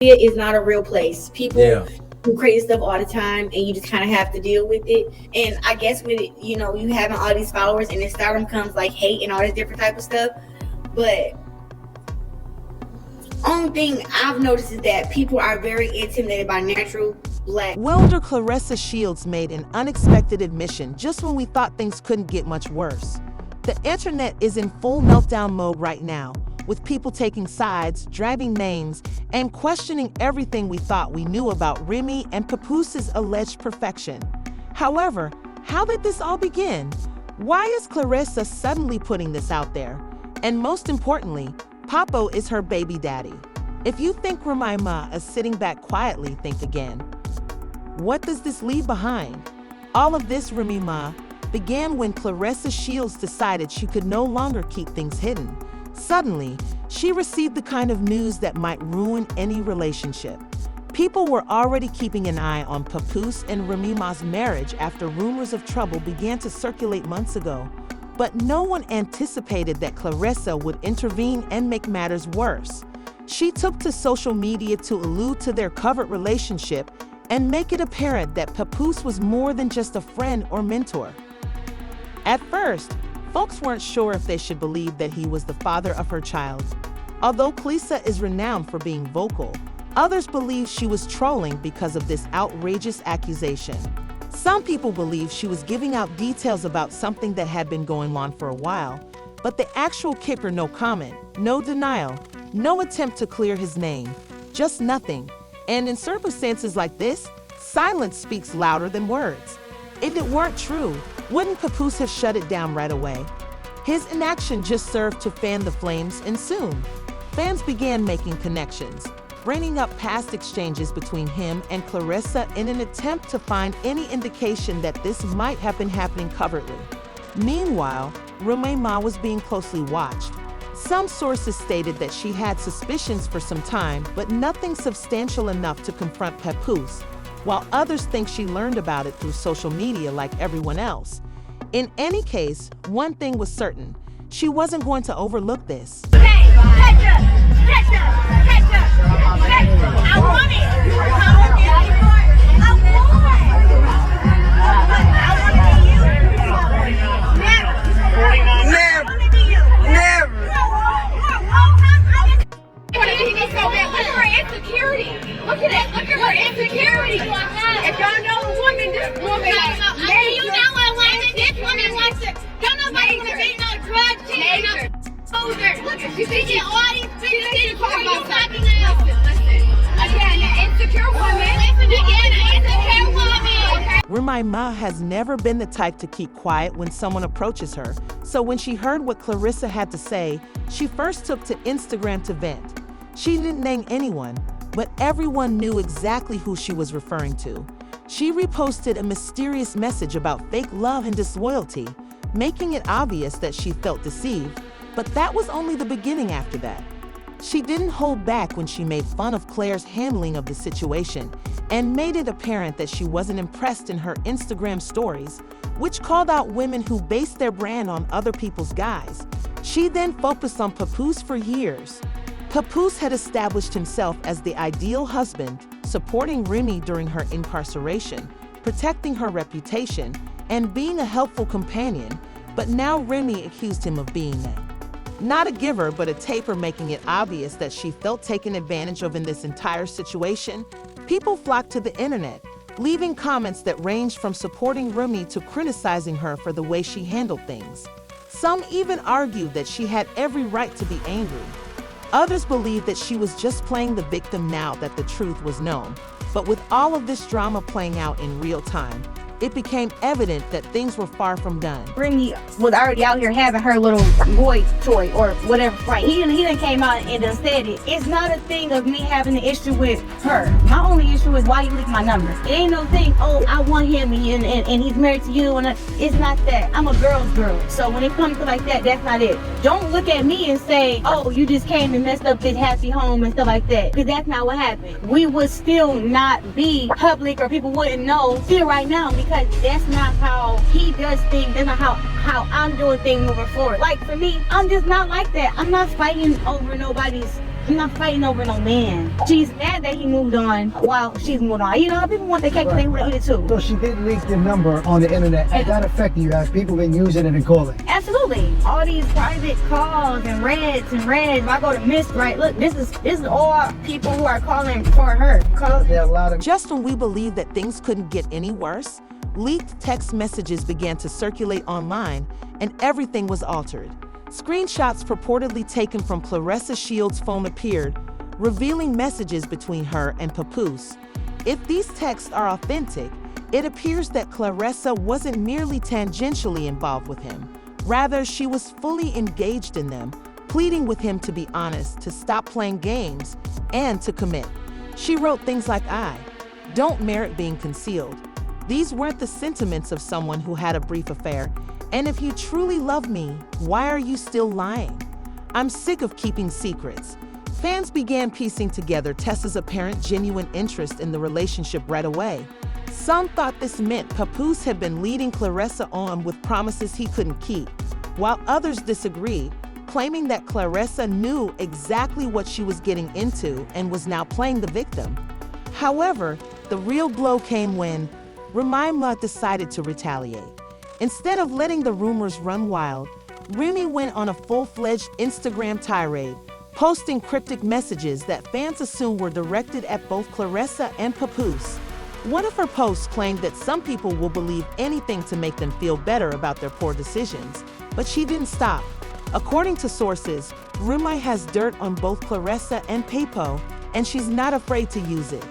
It is not a real place. People Yeah. do crazy stuff all the time, and you just kind of have to deal with it. And I guess with it, you having all these followers, and then stardom comes like hate and all this different type of stuff. But only thing I've noticed is that people are very intimidated by natural black. Welder Claressa Shields made an unexpected admission just when we thought things couldn't get much worse. The internet is in full meltdown mode right now, with people taking sides, dragging names, and questioning everything we thought we knew about Remy and Papoose's alleged perfection. However, how did this all begin? Why is Claressa suddenly putting this out there? And most importantly, Papo is her baby daddy. If you think Remy Ma is sitting back quietly, think again. What does this leave behind? All of this, Remy Ma, began when Claressa Shields decided she could no longer keep things hidden. Suddenly, she received the kind of news that might ruin any relationship. People were already keeping an eye on Papoose and Remy Ma's marriage after rumors of trouble began to circulate months ago. But no one anticipated that Claressa would intervene and make matters worse. She took to social media to allude to their covert relationship and make it apparent that Papoose was more than just a friend or mentor. At first, folks weren't sure if they should believe that he was the father of her child. Although Claressa is renowned for being vocal, others believe she was trolling because of this outrageous accusation. Some people believe she was giving out details about something that had been going on for a while, but the actual kicker: no comment, no denial, no attempt to clear his name, just nothing. And in circumstances like this, silence speaks louder than words. If it weren't true, wouldn't Papoose have shut it down right away? His inaction just served to fan the flames, and soon, fans began making connections, bringing up past exchanges between him and Claressa in an attempt to find any indication that this might have been happening covertly. Meanwhile, Remy Ma was being closely watched. Some sources stated that she had suspicions for some time, but nothing substantial enough to confront Papoose, while others think she learned about it through social media like everyone else. In any case, one thing was certain: she wasn't going to overlook this. Hey, catch up! Catch up! Catch up! I want it! I want it! I want it to you! Never! Never! Look at her insecurity! Look at it! Look at her insecurity! If y'all know a woman, this woman You know a woman, this woman wants to, don't nobody want to be no drug chick, no soldier. Look, she did all these things before you talking now. Listen. Again, an insecure woman. Listen again, an insecure woman. Remy Ma has never been the type to keep quiet when someone approaches her, so when she heard what Claressa had to say, she first took to Instagram to vent. She didn't name anyone, but everyone knew exactly who she was referring to. She reposted a mysterious message about fake love and disloyalty, making it obvious that she felt deceived, but that was only the beginning after that. She didn't hold back when she made fun of Claire's handling of the situation and made it apparent that she wasn't impressed in her Instagram stories, which called out women who base their brand on other people's guys. She then focused on Papoose for years. Papoose had established himself as the ideal husband, supporting Remy during her incarceration, protecting her reputation, and being a helpful companion, but now Remy accused him of being not a giver but a taker, making it obvious that she felt taken advantage of in this entire situation. People flocked to the internet, leaving comments that ranged from supporting Remy to criticizing her for the way she handled things. Some even argued that she had every right to be angry. Others believed that she was just playing the victim now that the truth was known. But with all of this drama playing out in real time, it became evident that things were far from done. Remy was already out here having her little boy toy or whatever. Right? He done came out and done said it. It's not a thing of me having an issue with her. My only issue is why you leaked my numbers. It ain't no thing, oh, I want him and he's married to you. And it's not that. I'm a girl's girl. So when it comes to like that, that's not it. Don't look at me and say, oh, you just came and messed up this happy home and stuff like that. Because that's not what happened. We would still not be public, or people wouldn't know still right now, because that's not how he does things. That's not how I'm doing things moving forward. Like for me, I'm just not like that. I'm not fighting over nobody's I'm not fighting over no man. She's mad that he moved on while she's moved on. You know, people want their cake and they want to eat it too. So she did leak your number on the internet. Has that affected you? Has people been using it and calling? Absolutely. All these private calls and reds. If I go to Miss, right? Look, this is all people who are calling for her. There are a lot of Just when we believed that things couldn't get any worse, leaked text messages began to circulate online and everything was altered. Screenshots purportedly taken from Claressa Shields' phone appeared, revealing messages between her and Papoose. If these texts are authentic, it appears that Claressa wasn't merely tangentially involved with him. Rather, she was fully engaged in them, pleading with him to be honest, to stop playing games, and to commit. She wrote things like, "I don't merit being concealed. These weren't the sentiments of someone who had a brief affair, and if you truly love me, why are you still lying? I'm sick of keeping secrets." Fans began piecing together Tessa's apparent genuine interest in the relationship right away. Some thought this meant Papoose had been leading Claressa on with promises he couldn't keep, while others disagreed, claiming that Claressa knew exactly what she was getting into and was now playing the victim. However, the real blow came when Remy Ma decided to retaliate. Instead of letting the rumors run wild, Remy went on a full-fledged Instagram tirade, posting cryptic messages that fans assumed were directed at both Claressa and Papoose. One of her posts claimed that some people will believe anything to make them feel better about their poor decisions, but she didn't stop. According to sources, Remy has dirt on both Claressa and Papoose, and she's not afraid to use it.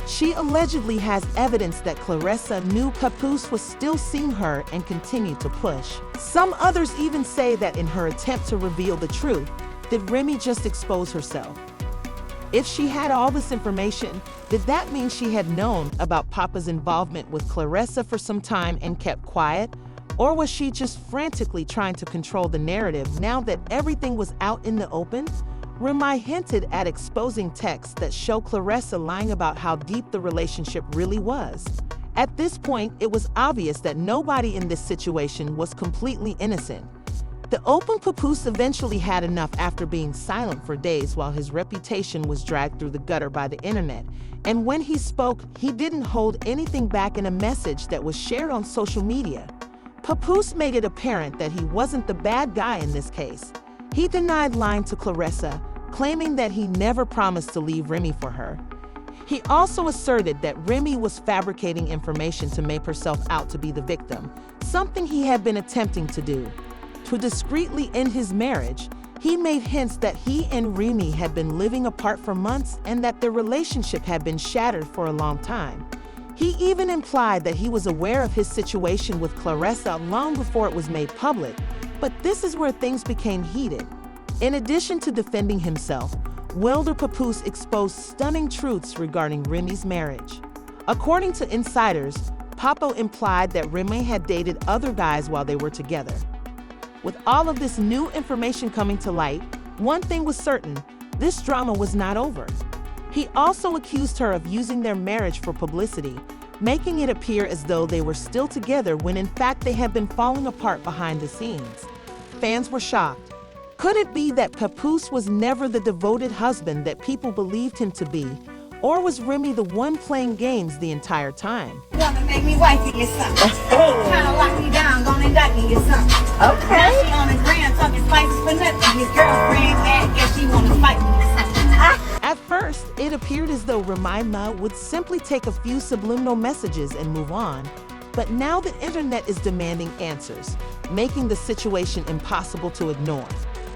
She allegedly has evidence that Claressa knew Papoose was still seeing her and continued to push. Some others even say that in her attempt to reveal the truth, did Remy just expose herself? If she had all this information, did that mean she had known about Papa's involvement with Claressa for some time and kept quiet? Or was she just frantically trying to control the narrative now that everything was out in the open? Remy hinted at exposing texts that show Claressa lying about how deep the relationship really was. At this point, it was obvious that nobody in this situation was completely innocent. The open Papoose eventually had enough after being silent for days while his reputation was dragged through the gutter by the internet. And when he spoke, he didn't hold anything back in a message that was shared on social media. Papoose made it apparent that he wasn't the bad guy in this case. He denied lying to Claressa, claiming that he never promised to leave Remy for her. He also asserted that Remy was fabricating information to make herself out to be the victim, something he had been attempting to do. To discreetly end his marriage, he made hints that he and Remy had been living apart for months and that their relationship had been shattered for a long time. He even implied that he was aware of his situation with Claressa long before it was made public, but this is where things became heated. In addition to defending himself, Wilder Papoose exposed stunning truths regarding Remy's marriage. According to insiders, Papo implied that Remy had dated other guys while they were together. With all of this new information coming to light, one thing was certain: this drama was not over. He also accused her of using their marriage for publicity, making it appear as though they were still together when in fact they had been falling apart behind the scenes. Fans were shocked. Could it be that Papoose was never the devoted husband that people believed him to be? Or was Remy the one playing games the entire time? Wanna make me wifey or something. Trying to lock me down, gonna indict me or something. Okay. Now she on the ground talking spices for nothing. His girlfriend mad, guess she wanna fight me or something. At first, it appeared as though Remy Ma would simply take a few subliminal messages and move on. But now the internet is demanding answers, making the situation impossible to ignore.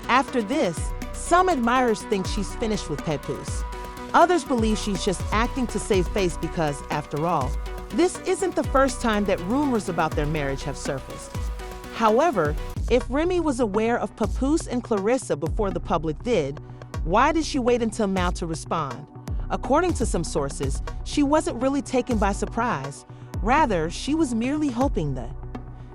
After this, some admirers think she's finished with Papoose. Others believe she's just acting to save face because, after all, this isn't the first time that rumors about their marriage have surfaced. However, if Remy was aware of Papoose and Claressa before the public did, why did she wait until now to respond? According to some sources, she wasn't really taken by surprise. Rather, she was merely hoping that.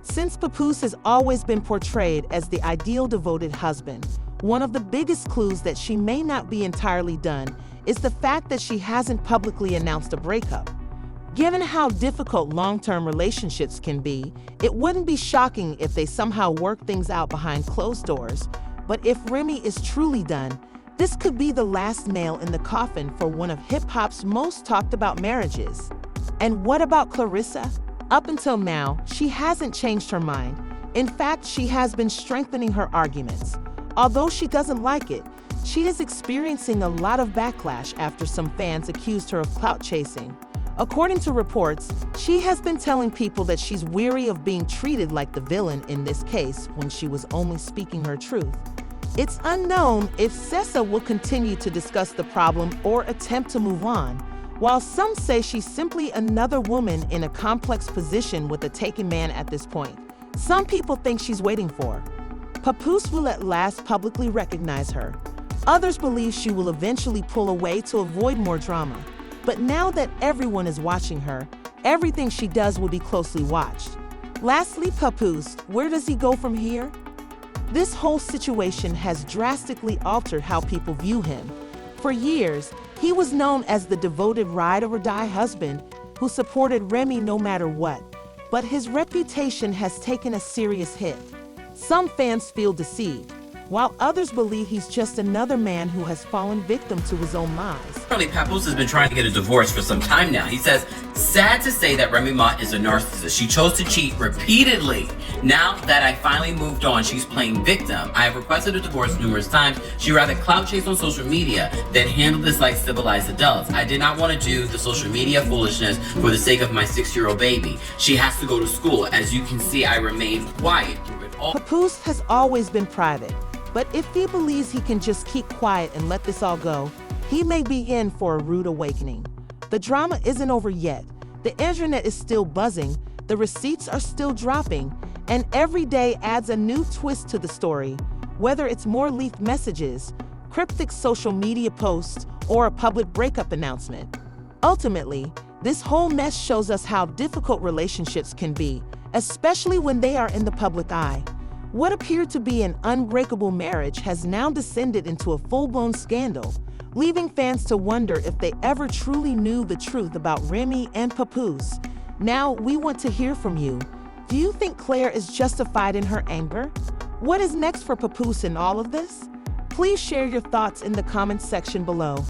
Since Papoose has always been portrayed as the ideal devoted husband, one of the biggest clues that she may not be entirely done is the fact that she hasn't publicly announced a breakup. Given how difficult long-term relationships can be, it wouldn't be shocking if they somehow work things out behind closed doors. But if Remy is truly done, This could be the last nail in the coffin for one of hip-hop's most talked about marriages. And what about Claressa? Up until now, she hasn't changed her mind. In fact, she has been strengthening her arguments. Although she doesn't like it, she is experiencing a lot of backlash after some fans accused her of clout chasing. According to reports, she has been telling people that she's weary of being treated like the villain in this case when she was only speaking her truth. It's unknown if Sessa will continue to discuss the problem or attempt to move on, while some say she's simply another woman in a complex position with a taken man at this point. Some people think she's waiting for Papoose will at last publicly recognize her. Others believe she will eventually pull away to avoid more drama. But now that everyone is watching her, everything she does will be closely watched. Lastly, Papoose, where does he go from here? This whole situation has drastically altered how people view him. For years, he was known as the devoted ride-or-die husband who supported Remy no matter what. But his reputation has taken a serious hit. Some fans feel deceived, while others believe he's just another man who has fallen victim to his own lies. Apparently, Papoose has been trying to get a divorce for some time now. He says, sad to say that Remy Ma is a narcissist. She chose to cheat repeatedly. Now that I finally moved on, she's playing victim. I have requested a divorce numerous times. She rather clout chase on social media than handle this like civilized adults. I did not want to do the social media foolishness for the sake of my 6-year-old baby. She has to go to school. As you can see, I remained quiet through it all. Papoose has always been private. But if he believes he can just keep quiet and let this all go, he may be in for a rude awakening. The drama isn't over yet. The internet is still buzzing, the receipts are still dropping, and every day adds a new twist to the story, whether it's more leaked messages, cryptic social media posts, or a public breakup announcement. Ultimately, this whole mess shows us how difficult relationships can be, especially when they are in the public eye. What appeared to be an unbreakable marriage has now descended into a full-blown scandal, leaving fans to wonder if they ever truly knew the truth about Remy and Papoose. Now, we want to hear from you. Do you think Claire is justified in her anger? What is next for Papoose in all of this? Please share your thoughts in the comments section below.